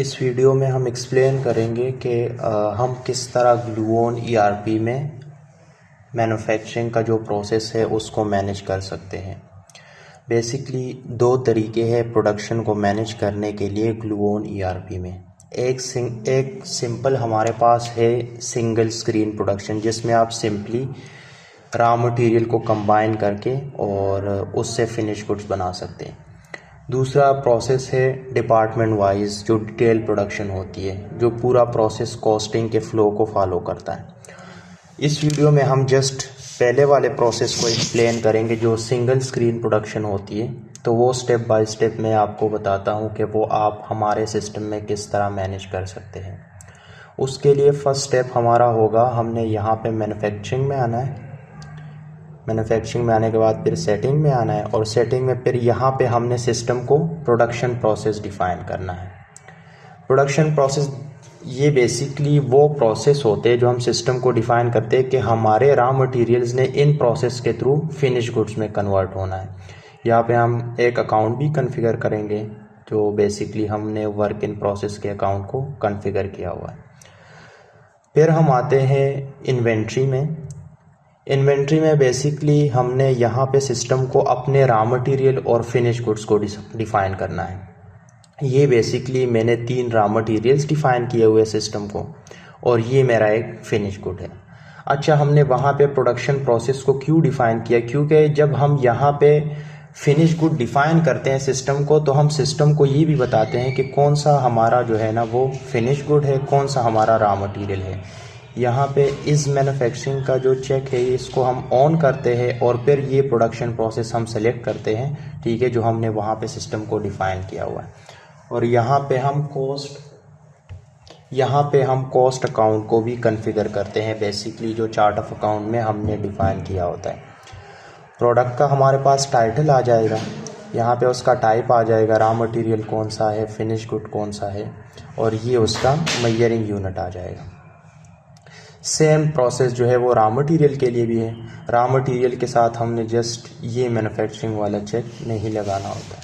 इस वीडियो में हम एक्सप्लेन करेंगे कि हम किस तरह ग्लूओन ईआरपी में मैन्युफैक्चरिंग का जो प्रोसेस है उसको मैनेज कर सकते हैं। बेसिकली दो तरीके हैं प्रोडक्शन को मैनेज करने के लिए ग्लूओन ईआरपी में। एक सिंपल हमारे पास है सिंगल स्क्रीन प्रोडक्शन, जिसमें आप सिंपली रॉ मटेरियल को कंबाइन करके और उससे फिनिश गुड्स बना सकते हैं। दूसरा प्रोसेस है डिपार्टमेंट वाइज जो डिटेल प्रोडक्शन होती है, जो पूरा प्रोसेस कॉस्टिंग के फ़्लो को फॉलो करता है। इस वीडियो में हम जस्ट पहले वाले प्रोसेस को एक्सप्लेन करेंगे जो सिंगल स्क्रीन प्रोडक्शन होती है। तो वो स्टेप बाय स्टेप मैं आपको बताता हूँ कि वो आप हमारे सिस्टम में किस तरह मैनेज कर सकते हैं। उसके लिए फ़र्स्ट स्टेप हमारा होगा, हमने यहाँ पे मैन्युफैक्चरिंग में आना है। मैन्युफैक्चरिंग में आने के बाद फिर सेटिंग में आना है और सेटिंग में फिर यहाँ पे हमने सिस्टम को प्रोडक्शन प्रोसेस डिफ़ाइन करना है। प्रोडक्शन प्रोसेस ये बेसिकली वो प्रोसेस होते हैं जो हम सिस्टम को डिफ़ाइन करते हैं कि हमारे रॉ मटेरियल्स ने इन प्रोसेस के थ्रू फिनिश गुड्स में कन्वर्ट होना है। यहाँ पे हम एक अकाउंट भी कॉन्फ़िगर करेंगे जो बेसिकली हमने वर्क इन प्रोसेस के अकाउंट को कॉन्फ़िगर किया हुआ है। फिर हम आते हैं इन्वेंट्री में। इन्वेंट्री में बेसिकली हमने यहाँ पे सिस्टम को अपने रॉ मटेरियल और फिनिश गुड्स को डिफ़ाइन करना है। ये बेसिकली मैंने 3 रॉ मटेरियल्स डिफ़ाइन किए हुए सिस्टम को और ये मेरा एक फिनिश गुड है। अच्छा, हमने वहाँ पे प्रोडक्शन प्रोसेस को क्यों डिफ़ाइन किया? क्योंकि जब हम यहाँ पे फिनिश गुड डिफ़ाइन करते हैं सिस्टम को, तो हम सिस्टम को ये भी बताते हैं कि कौन सा हमारा जो है ना वो फिनिश गुड है, कौन सा हमारा रॉ मटेरियल है। यहाँ पे इस मैन्युफैक्चरिंग का जो चेक है इसको हम ऑन करते हैं और फिर ये प्रोडक्शन प्रोसेस हम सेलेक्ट करते हैं, ठीक है, जो हमने वहाँ पे सिस्टम को डिफ़ाइन किया हुआ है। और यहाँ पे हम कॉस्ट अकाउंट को भी कॉन्फ़िगर करते हैं, बेसिकली जो चार्ट ऑफ अकाउंट में हमने डिफ़ाइन किया होता है। प्रोडक्ट का हमारे पास टाइटल आ जाएगा, यहाँ पे उसका टाइप आ जाएगा, रॉ मटेरियल कौन सा है, फिनिश गुड कौन सा है, और ये उसका मेजरिंग यूनिट आ जाएगा। सेम प्रोसेस जो है वो रॉ मटेरियल के लिए भी है। रॉ मटेरियल के साथ हमने जस्ट ये मैन्युफैक्चरिंग वाला चेक नहीं लगाना होता।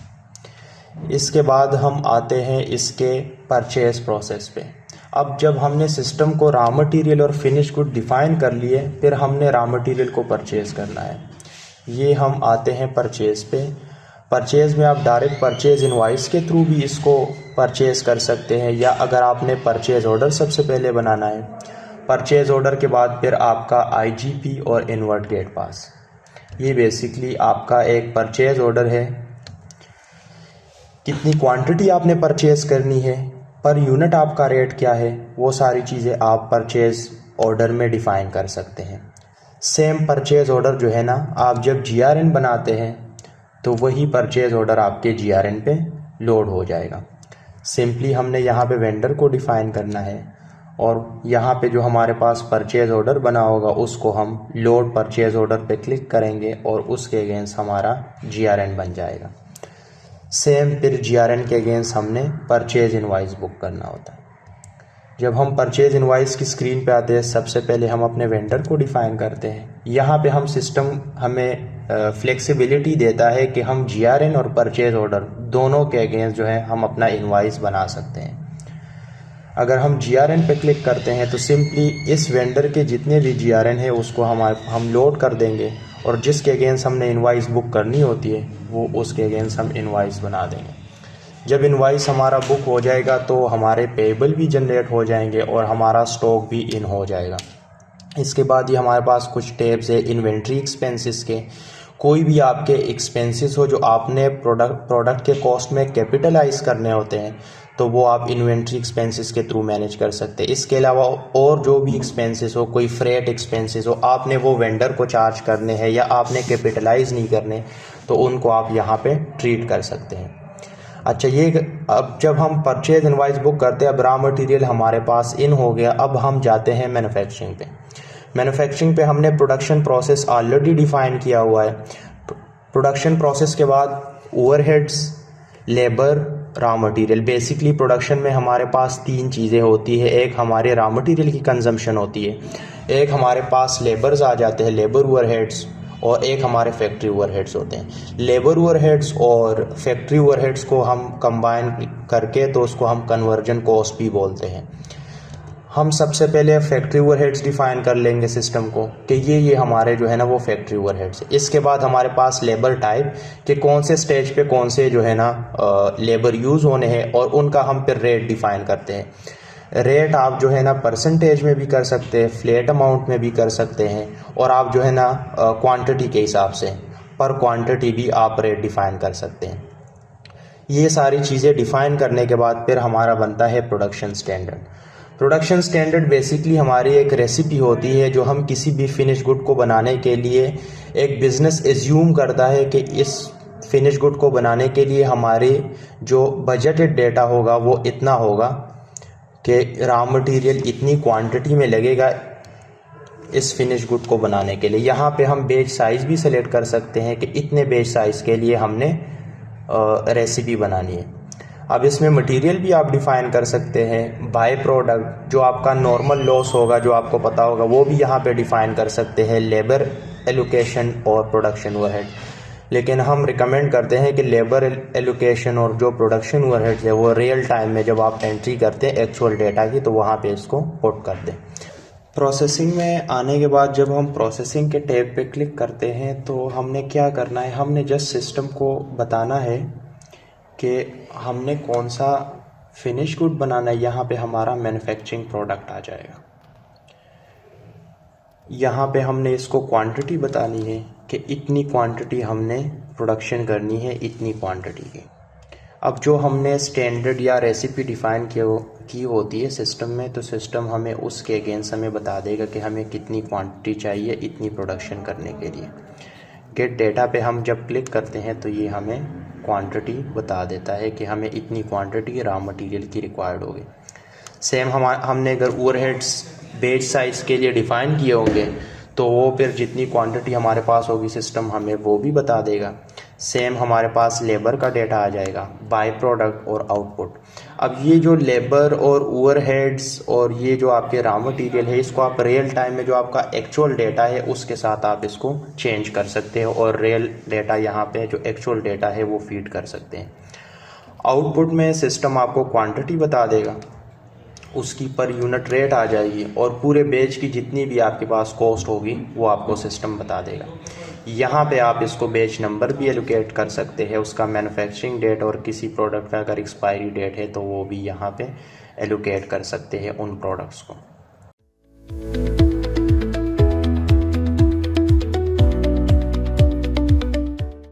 इसके बाद हम आते हैं इसके परचेज प्रोसेस पे। अब जब हमने सिस्टम को रॉ मटेरियल और फिनिश गुड डिफ़ाइन कर लिए, फिर हमने रॉ मटेरियल को परचेज करना है। ये हम आते हैं परचेज पे। परचेज में आप डायरेक्ट परचेज इनवॉइस के थ्रू भी इसको परचेज कर सकते हैं, या अगर आपने परचेज ऑर्डर सबसे पहले बनाना है, परचेज ऑर्डर के बाद फिर आपका आईजीपी और इनवर्ट गेट पास। ये बेसिकली आपका एक परचेज ऑर्डर है। कितनी क्वांटिटी आपने परचेज करनी है, पर यूनिट आपका रेट क्या है, वो सारी चीज़ें आप परचेज ऑर्डर में डिफ़ाइन कर सकते हैं। सेम परचेज ऑर्डर जो है ना, आप जब जीआरएन बनाते हैं तो वही परचेज ऑर्डर आपके जीआरएन पे लोड हो जाएगा। सिंपली हमने यहाँ पे वेंडर को डिफ़ाइन करना है और यहाँ पे जो हमारे पास परचेज ऑर्डर बना होगा उसको हम लोड परचेज ऑर्डर पे क्लिक करेंगे और उसके अगेंस्ट हमारा जीआरएन बन जाएगा। सेम फिर जीआरएन के अगेंस्ट हमने परचेज इनवॉइस बुक करना होता है। जब हम परचेज इनवॉइस की स्क्रीन पे आते हैं, सबसे पहले हम अपने वेंडर को डिफ़ाइन करते हैं। यहाँ पे हम सिस्टम हमें फ्लेक्सिबिलिटी देता है कि हम जीआरएन और परचेज ऑर्डर दोनों के अगेंस्ट जो है हम अपना इनवॉइस बना सकते हैं। अगर हम जीआरएन पे क्लिक करते हैं तो सिंपली इस वेंडर के जितने भी जीआरएन है उसको हम लोड कर देंगे और जिसके अगेंस्ट हमने इनवॉइस बुक करनी होती है वो उसके अगेंस्ट हम इनवॉइस बना देंगे। जब इनवॉइस हमारा बुक हो जाएगा तो हमारे पेबल भी जनरेट हो जाएंगे और हमारा स्टॉक भी इन हो जाएगा। इसके बाद ये हमारे पास कुछ टैब्स है इन्वेंट्री एक्सपेंसेस के। कोई भी आपके एक्सपेंसेस हो जो आपने प्रोडक्ट के कॉस्ट में कैपिटलाइज करने होते हैं, तो वो आप इन्वेंट्री एक्सपेंसेस के थ्रू मैनेज कर सकते हैं। इसके अलावा और जो भी एक्सपेंसेस हो, कोई फ्रेट एक्सपेंसेस हो, आपने वो वेंडर को चार्ज करने हैं या आपने कैपिटलाइज नहीं करने, तो उनको आप यहाँ पे ट्रीट कर सकते हैं। अच्छा, ये अब जब हम परचेज इनवॉइस बुक करते हैं, अब रॉ मटेरियल हमारे पास इन हो गया। अब हम जाते हैं मैन्युफैक्चरिंग पे। मैन्युफैक्चरिंग पे हमने प्रोडक्शन प्रोसेस ऑलरेडी डिफ़ाइन किया हुआ है। प्रोडक्शन प्रोसेस के बाद overheads, labour, raw material. Basically production में हमारे पास 3 चीज़ें होती है। एक हमारे रॉ मटेरियल की कंजम्पशन होती है, एक हमारे पास लेबर्स आ जाते हैं, लेबर ओवरहेड्स, और एक हमारे फैक्ट्री ओवरहेड्स होते हैं। लेबर ओवरहेड्स और फैक्ट्री ओवरहेड्स को हम कंबाइन करके तो उसको हम कन्वर्जन कॉस्ट भी बोलते हैं। हम सबसे पहले फैक्ट्री ओवरहेड्स डिफाइन कर लेंगे सिस्टम को कि ये हमारे जो है ना वो फैक्ट्री ओवरहेड्स है। इसके बाद हमारे पास लेबर टाइप कि कौन से स्टेज पे कौन से जो है ना लेबर यूज़ होने हैं और उनका हम फिर रेट डिफाइन करते हैं। रेट आप जो है ना परसेंटेज में भी कर सकते हैं, फ्लैट अमाउंट में भी कर सकते हैं, और आप जो है ना क्वांटिटी के हिसाब से पर क्वांटिटी भी आप रेट डिफाइन कर सकते हैं। ये सारी चीज़ें डिफाइन करने के बाद फिर हमारा बनता है production standard. Production standard basically हमारी एक रेसिपी होती है जो हम किसी भी फिनिश गुड को बनाने के लिए, एक बिज़नेस एज्यूम करता है कि इस फिनिश गुड को बनाने के लिए हमारे जो बजटेड डेटा होगा वो इतना होगा कि रॉ मटेरियल इतनी क्वांटिटी में लगेगा इस फिनिश गुड को बनाने के लिए। यहाँ पे हम बेच साइज़ भी सेलेक्ट कर सकते हैं कि इतने बेच साइज़ के लिए हमने रेसिपी बनानी है। अब इसमें मटेरियल भी आप डिफ़ाइन कर सकते हैं। बाय प्रोडक्ट जो आपका नॉर्मल लॉस होगा, जो आपको पता होगा, वो भी यहाँ पे डिफ़ाइन कर सकते हैं। लेबर एलोकेशन और प्रोडक्शन ओवरहेड, लेकिन हम रिकमेंड करते हैं कि लेबर एलोकेशन और जो प्रोडक्शन ओवरहेड है वो रियल टाइम में जब आप एंट्री करते हैं एक्चुअल डेटा की, तो वहाँ पे इसको पुट कर दें। प्रोसेसिंग में आने के बाद जब हम प्रोसेसिंग के टैब पे क्लिक करते हैं तो हमने क्या करना है, हमने जस्ट सिस्टम को बताना है कि हमने कौन सा फिनिश गुड बनाना है। यहाँ पे हमारा मैन्युफैक्चरिंग प्रोडक्ट आ जाएगा। यहाँ पे हमने इसको क्वांटिटी बतानी है कि इतनी क्वांटिटी हमने प्रोडक्शन करनी है, इतनी क्वांटिटी की। अब जो हमने स्टैंडर्ड या रेसिपी डिफ़ाइन की होती है सिस्टम में, तो सिस्टम हमें उसके अगेंस्ट हमें बता देगा कि हमें कितनी क्वांटिटी चाहिए इतनी प्रोडक्शन करने के लिए। गेट डेटा पे हम जब क्लिक करते हैं तो ये हमें क्वांटिटी बता देता है कि हमें इतनी क्वांटिटी रॉ मटेरियल की रिक्वायर्ड होगी। सेम हमने अगर ओवरहेड्स बेच साइज़ के लिए डिफ़ाइन किए होंगे तो वो फिर जितनी क्वांटिटी हमारे पास होगी सिस्टम हमें वो भी बता देगा। सेम हमारे पास लेबर का डेटा आ जाएगा, बाय प्रोडक्ट और आउटपुट। अब ये जो लेबर और ओवरहेड्स और ये जो आपके रॉ मटेरियल है, इसको आप रियल टाइम में जो आपका एक्चुअल डेटा है उसके साथ आप इसको चेंज कर सकते हो और रियल डेटा यहाँ पे जो एक्चुअल डेटा है वो फीड कर सकते हैं। आउटपुट में सिस्टम आपको क्वांटिटी बता देगा, उसकी पर यूनिट रेट आ जाएगी और पूरे बैच की जितनी भी आपके पास कॉस्ट होगी वो आपको सिस्टम बता देगा। यहाँ पे आप इसको बैच नंबर भी एलोकेट कर सकते हैं, उसका मैन्युफैक्चरिंग डेट, और किसी प्रोडक्ट का अगर एक्सपायरी डेट है तो वो भी यहाँ पे एलोकेट कर सकते हैं उन प्रोडक्ट्स को।